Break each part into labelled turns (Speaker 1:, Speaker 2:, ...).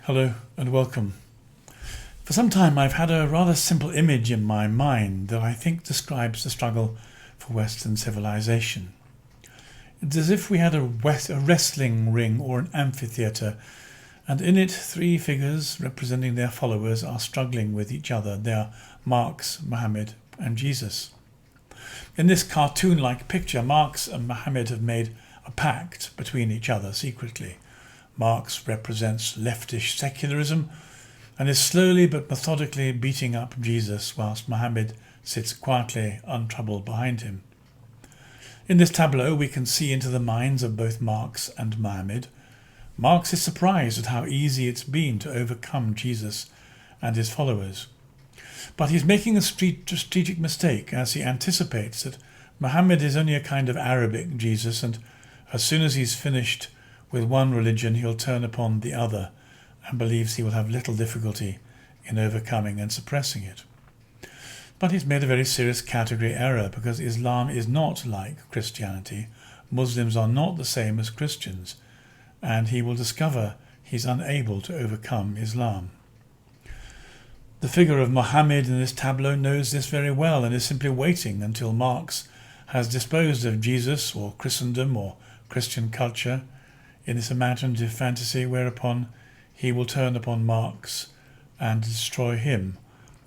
Speaker 1: Hello and welcome. For some time I've had a rather simple image in my mind that I think describes the struggle for Western civilization. It's as if we had a wrestling ring or an amphitheatre, and in it three figures representing their followers are struggling with each other. They are Marx, Mohammed and Jesus. In this cartoon-like picture, Marx and Mohammed have made a pact between each other secretly. Marx represents leftish secularism and is slowly but methodically beating up Jesus, whilst Mohammed sits quietly untroubled behind him. In this tableau we can see into the minds of both Marx and Mohammed. Marx is surprised at how easy it's been to overcome Jesus and his followers. But he's making a strategic mistake as he anticipates that Mohammed is only a kind of Arabic Jesus, and as soon as he's finished with one religion he'll turn upon the other, and believes he will have little difficulty in overcoming and suppressing it. But he's made a very serious category error, because Islam is not like Christianity. Muslims are not the same as Christians, and he will discover he's unable to overcome Islam. The figure of Mohammed in this tableau knows this very well and is simply waiting until Marx has disposed of Jesus or Christendom or Christian culture in this imaginative fantasy, whereupon he will turn upon Marx and destroy him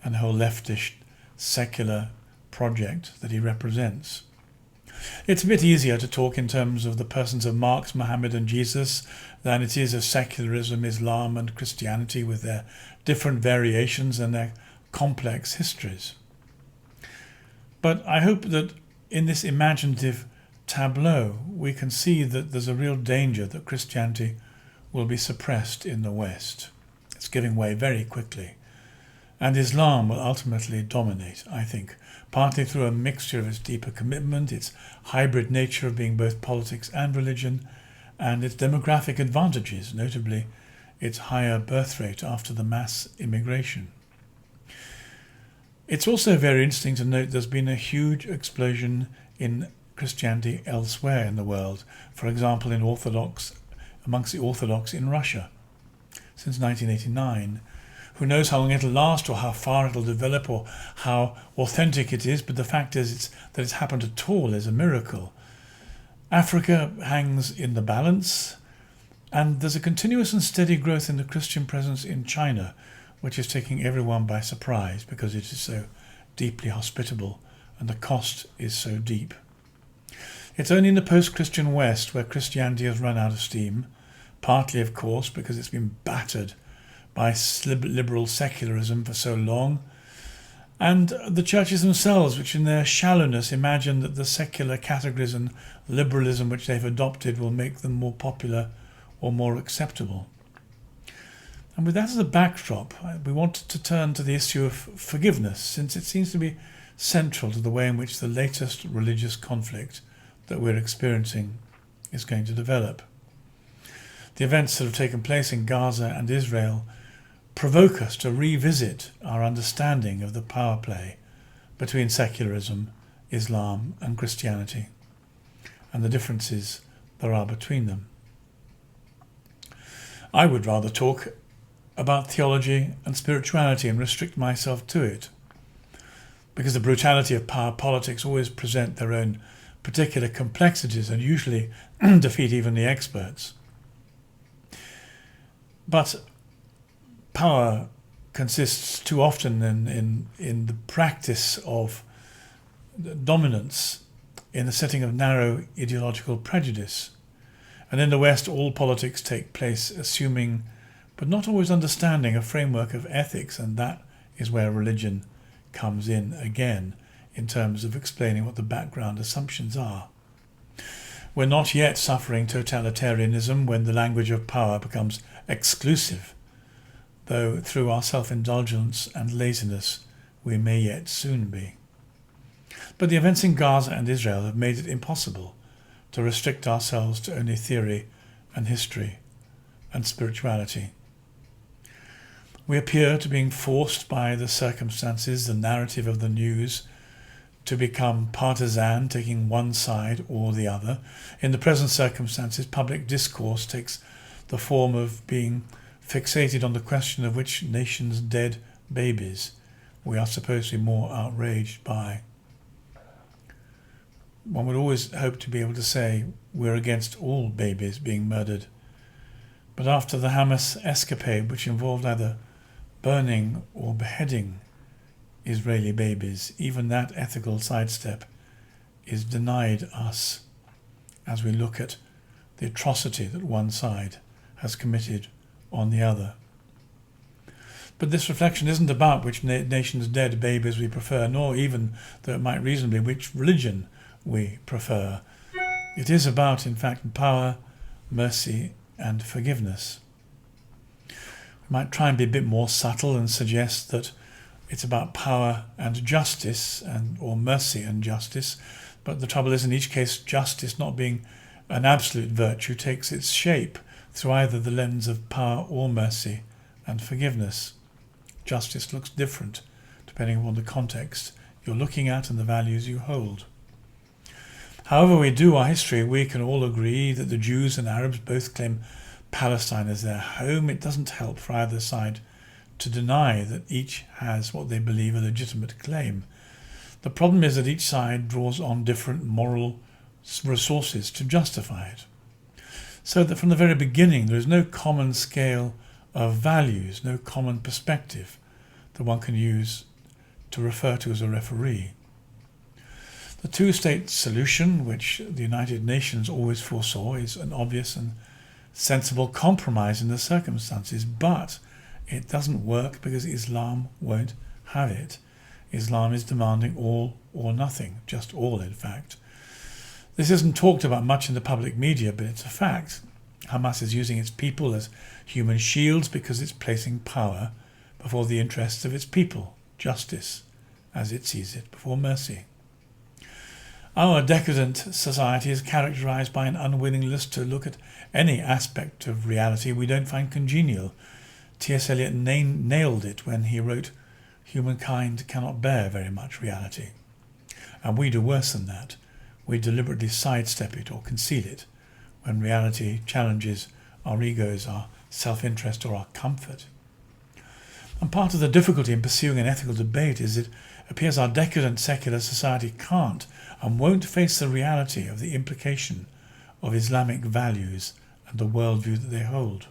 Speaker 1: and the whole leftish secular project that he represents. It's a bit easier to talk in terms of the persons of Marx, Mohammed and Jesus than it is of secularism, Islam and Christianity, with their different variations and their complex histories. But I hope that in this imaginative tableau we can see that there's a real danger that Christianity will be suppressed in the West. It's giving way very quickly, and Islam will ultimately dominate, I think, partly through a mixture of its deeper commitment, its hybrid nature of being both politics and religion, and its demographic advantages, notably its higher birth rate after the mass immigration. It's also very interesting to note there's been a huge explosion in Christianity elsewhere in the world, for example amongst the Orthodox in Russia since 1989. Who knows how long it'll last or how far it'll develop or how authentic it is, but the fact is that it's happened at all is a miracle. Africa hangs in the balance, and there's a continuous and steady growth in the Christian presence in China, which is taking everyone by surprise because it is so deeply hospitable and the cost is so deep. It's only in the post-Christian West where Christianity has run out of steam, partly of course because it's been battered by liberal secularism for so long, and the churches themselves, which in their shallowness imagine that the secular categories and liberalism which they've adopted will make them more popular or more acceptable. And with that as a backdrop, we want to turn to the issue of forgiveness, since it seems to be central to the way in which the latest religious conflict that we're experiencing is going to develop. The events that have taken place in Gaza and Israel provoke us to revisit our understanding of the power play between secularism, Islam and Christianity, and the differences there are between them. I would rather talk about theology and spirituality and restrict myself to it, because the brutality of power politics always present their own particular complexities and usually defeat even the experts. But power consists too often in the practice of dominance in the setting of narrow ideological prejudice. And in the West, all politics take place assuming, but not always understanding, a framework of ethics, and that is where religion comes in again, in terms of explaining what the background assumptions are. We're not yet suffering totalitarianism when the language of power becomes exclusive, though through our self-indulgence and laziness we may yet soon be. But the events in Gaza and Israel have made it impossible to restrict ourselves to only theory and history and spirituality. We appear to being forced by the circumstances, the narrative of the news, to become partisan, taking one side or the other. In the present circumstances, public discourse takes the form of being fixated on the question of which nation's dead babies we are supposed to be more outraged by. One would always hope to be able to say we're against all babies being murdered. But after the Hamas escapade, which involved either burning or beheading Israeli babies, even that ethical sidestep is denied us as we look at the atrocity that one side has committed on the other. But this reflection isn't about which nation's dead babies we prefer, nor even, though it might reasonably, which religion we prefer. It is about, in fact, power, mercy, and forgiveness. We might try and be a bit more subtle and suggest that it's about power and justice, or mercy and justice, but the trouble is, in each case, justice, not being an absolute virtue, takes its shape through either the lens of power or mercy and forgiveness. Justice looks different depending on the context you're looking at and the values you hold. However we do our history, we can all agree that the Jews and Arabs both claim Palestine as their home. It doesn't help for either side to deny that each has what they believe a legitimate claim. The problem is that each side draws on different moral resources to justify it. So that from the very beginning there is no common scale of values, no common perspective that one can use to refer to as a referee. The two-state solution, which the United Nations always foresaw, is an obvious and sensible compromise in the circumstances, but it doesn't work because Islam won't have it. Islam is demanding all or nothing, just all in fact. This isn't talked about much in the public media, but it's a fact. Hamas is using its people as human shields because it's placing power before the interests of its people, justice, as it sees it, before mercy. Our decadent society is characterized by an unwillingness to look at any aspect of reality we don't find congenial. T.S. Eliot nailed it when he wrote, "Humankind cannot bear very much reality." And we do worse than that. We deliberately sidestep it or conceal it when reality challenges our egos, our self-interest, or our comfort. And part of the difficulty in pursuing an ethical debate is it appears our decadent secular society can't and won't face the reality of the implication of Islamic values and the worldview that they hold.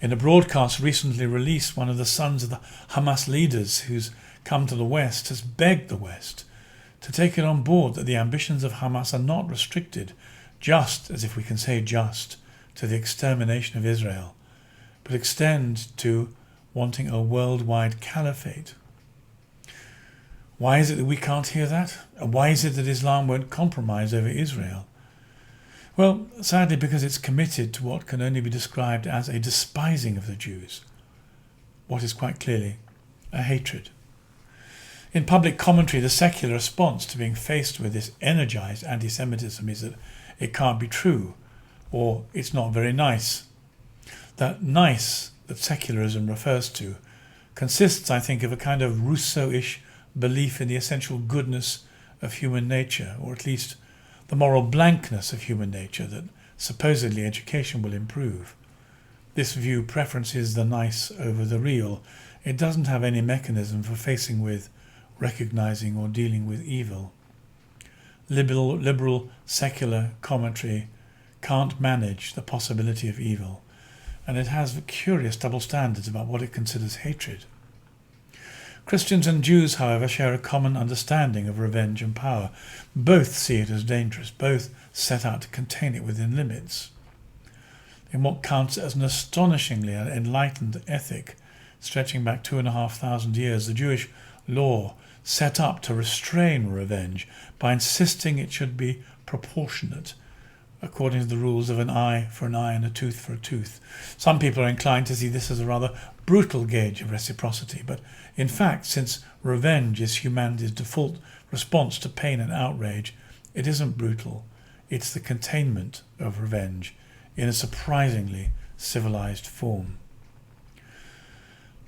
Speaker 1: In a broadcast recently released, one of the sons of the Hamas leaders who's come to the West has begged the West to take it on board that the ambitions of Hamas are not restricted, just, as if we can say just, to the extermination of Israel, but extend to wanting a worldwide caliphate. Why is it that we can't hear that? And why is it that Islam won't compromise over Israel? Well, sadly, because it's committed to what can only be described as a despising of the Jews, what is quite clearly a hatred. In public commentary, the secular response to being faced with this energized anti-Semitism is that it can't be true, or it's not very nice. That nice that secularism refers to consists, I think, of a kind of Rousseau-ish belief in the essential goodness of human nature, or at least the moral blankness of human nature that supposedly education will improve. This view preferences the nice over the real. It doesn't have any mechanism for facing with, recognizing or dealing with evil. Liberal secular commentary can't manage the possibility of evil, and it has curious double standards about what it considers hatred. Christians and Jews, however, share a common understanding of revenge and power. Both see it as dangerous. Both set out to contain it within limits. In what counts as an astonishingly enlightened ethic, stretching back 2,500 years, the Jewish law set up to restrain revenge by insisting it should be proportionate, according to the rules of an eye for an eye and a tooth for a tooth. Some people are inclined to see this as a rather brutal gauge of reciprocity, but in fact, since revenge is humanity's default response to pain and outrage, it isn't brutal. It's the containment of revenge in a surprisingly civilized form.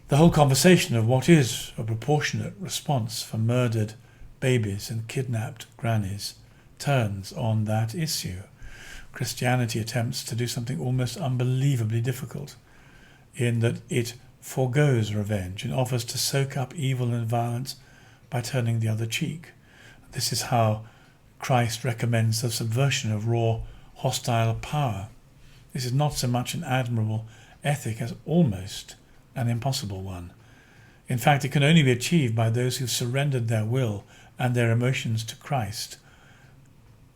Speaker 1: The whole conversation of what is a proportionate response for murdered babies and kidnapped grannies turns on that issue. Christianity attempts to do something almost unbelievably difficult. in that it forgoes revenge and offers to soak up evil and violence by turning the other cheek. This is how Christ recommends the subversion of raw, hostile power. This is not so much an admirable ethic as almost an impossible one. In fact, it can only be achieved by those who've surrendered their will and their emotions to Christ.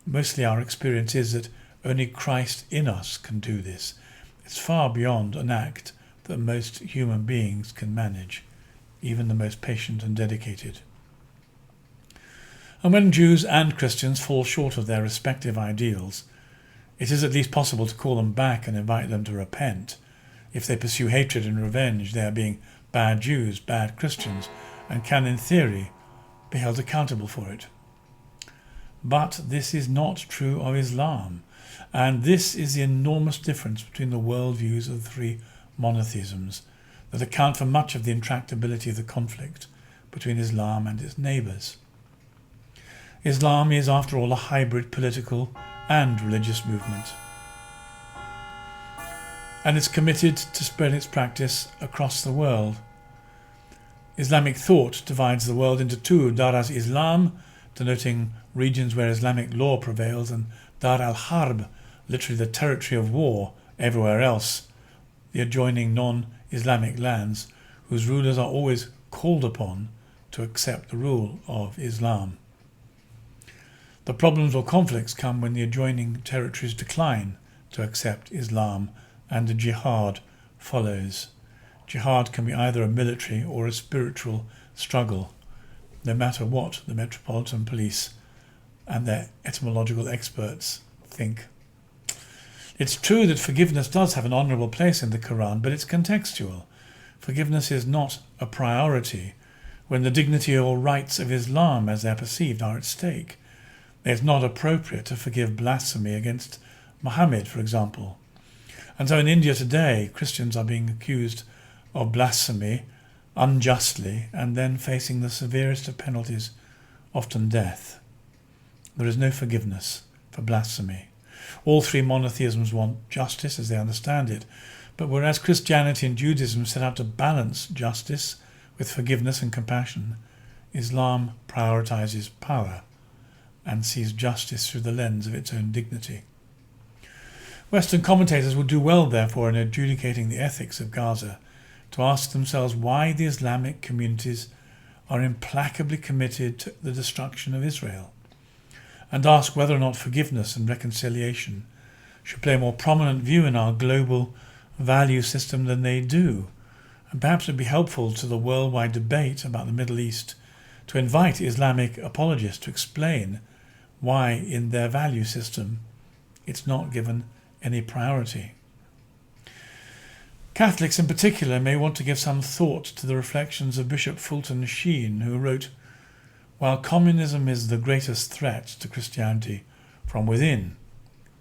Speaker 1: Mostly our experience is that only Christ in us can do this. It's far beyond an act that most human beings can manage, even the most patient and dedicated. And when Jews and Christians fall short of their respective ideals, it is at least possible to call them back and invite them to repent. If they pursue hatred and revenge, they are being bad Jews, bad Christians, and can, in theory, be held accountable for it. But this is not true of Islam, and this is the enormous difference between the worldviews of the three monotheisms that account for much of the intractability of the conflict between Islam and its neighbours. Islam is, after all, a hybrid political and religious movement, and is committed to spread its practice across the world. Islamic thought divides the world into two: Dar al-Islam, denoting regions where Islamic law prevails, and Dar al-Harb, literally the territory of war, everywhere else, the adjoining non-Islamic lands whose rulers are always called upon to accept the rule of Islam. The problems or conflicts come when the adjoining territories decline to accept Islam, and the jihad follows. Jihad can be either a military or a spiritual struggle, no matter what the Metropolitan Police and their etymological experts think. It's true that forgiveness does have an honourable place in the Quran, but it's contextual. Forgiveness is not a priority when the dignity or rights of Islam as they're perceived are at stake. It's not appropriate to forgive blasphemy against Mohammed, for example. And so in India today, Christians are being accused of blasphemy unjustly and then facing the severest of penalties, often death. There is no forgiveness for blasphemy. All three monotheisms want justice as they understand it, but whereas Christianity and Judaism set out to balance justice with forgiveness and compassion, Islam prioritizes power and sees justice through the lens of its own dignity. Western commentators would do well, therefore, in adjudicating the ethics of Gaza, to ask themselves why the Islamic communities are implacably committed to the destruction of Israel, and ask whether or not forgiveness and reconciliation should play a more prominent view in our global value system than they do. And perhaps it would be helpful to the worldwide debate about the Middle East to invite Islamic apologists to explain why in their value system it's not given any priority. Catholics in particular may want to give some thought to the reflections of Bishop Fulton Sheen, who wrote, "While communism is the greatest threat to Christianity from within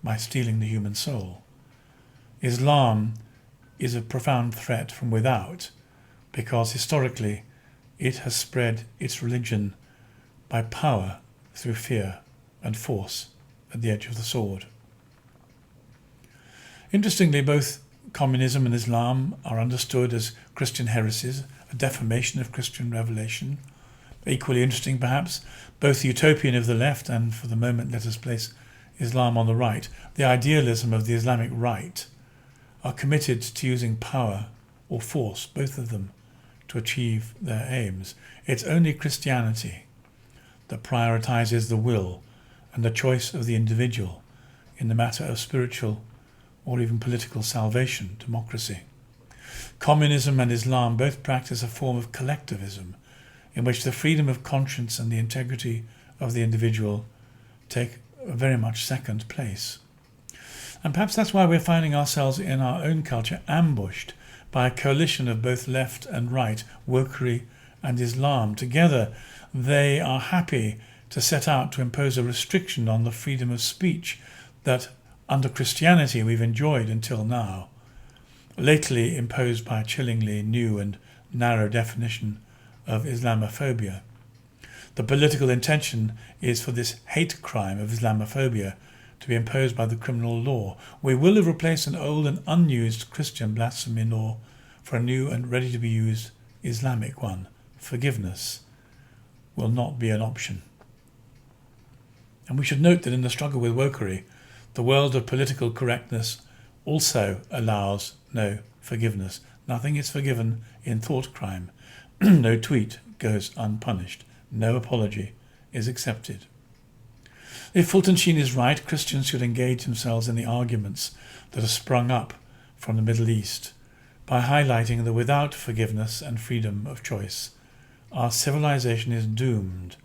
Speaker 1: by stealing the human soul, Islam is a profound threat from without because historically it has spread its religion by power through fear and force at the edge of the sword." Interestingly, both communism and Islam are understood as Christian heresies, a defamation of Christian revelation. Equally interesting, perhaps, both the utopian of the left and, for the moment, let us place Islam on the right, the idealism of the Islamic right, are committed to using power or force, both of them, to achieve their aims. It's only Christianity that prioritizes the will and the choice of the individual in the matter of spiritual or even political salvation, democracy. Communism and Islam both practice a form of collectivism in which the freedom of conscience and the integrity of the individual take a very much second place. And perhaps that's why we're finding ourselves in our own culture ambushed by a coalition of both left and right, wokery and Islam. Together, they are happy to set out to impose a restriction on the freedom of speech that under Christianity we've enjoyed until now, lately imposed by a chillingly new and narrow definition of Islamophobia. The political intention is for this hate crime of Islamophobia to be imposed by the criminal law. We will have replaced an old and unused Christian blasphemy law for a new and ready-to-be-used Islamic one. Forgiveness will not be an option. And we should note that in the struggle with wokery, the world of political correctness also allows no forgiveness. Nothing is forgiven in thought crime. No tweet goes unpunished. No apology is accepted. If Fulton Sheen is right, Christians should engage themselves in the arguments that have sprung up from the Middle East by highlighting that without forgiveness and freedom of choice, our civilization is doomed.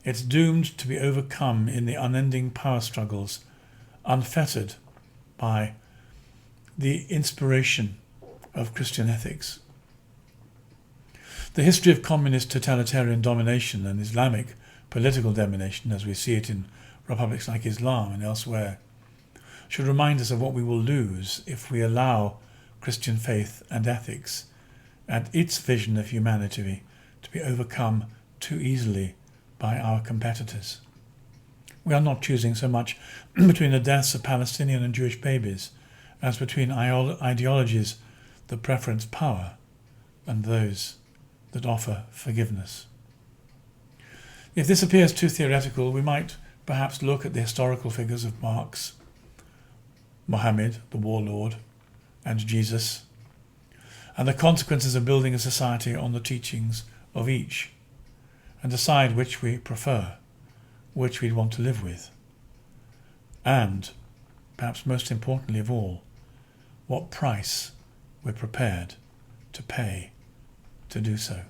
Speaker 1: It's doomed to be overcome in the unending power struggles, unfettered by the inspiration of Christian ethics. The history of communist totalitarian domination and Islamic political domination, as we see it in republics like Islam and elsewhere, should remind us of what we will lose if we allow Christian faith and ethics and its vision of humanity to be overcome too easily by our competitors. We are not choosing so much between the deaths of Palestinian and Jewish babies as between ideologies that preference power and those that offer forgiveness. If this appears too theoretical, we might perhaps look at the historical figures of Marx, Mohammed, the warlord, and Jesus, and the consequences of building a society on the teachings of each, and decide which we prefer, which we want to live with, and, perhaps most importantly of all, what price we're prepared to pay to do so.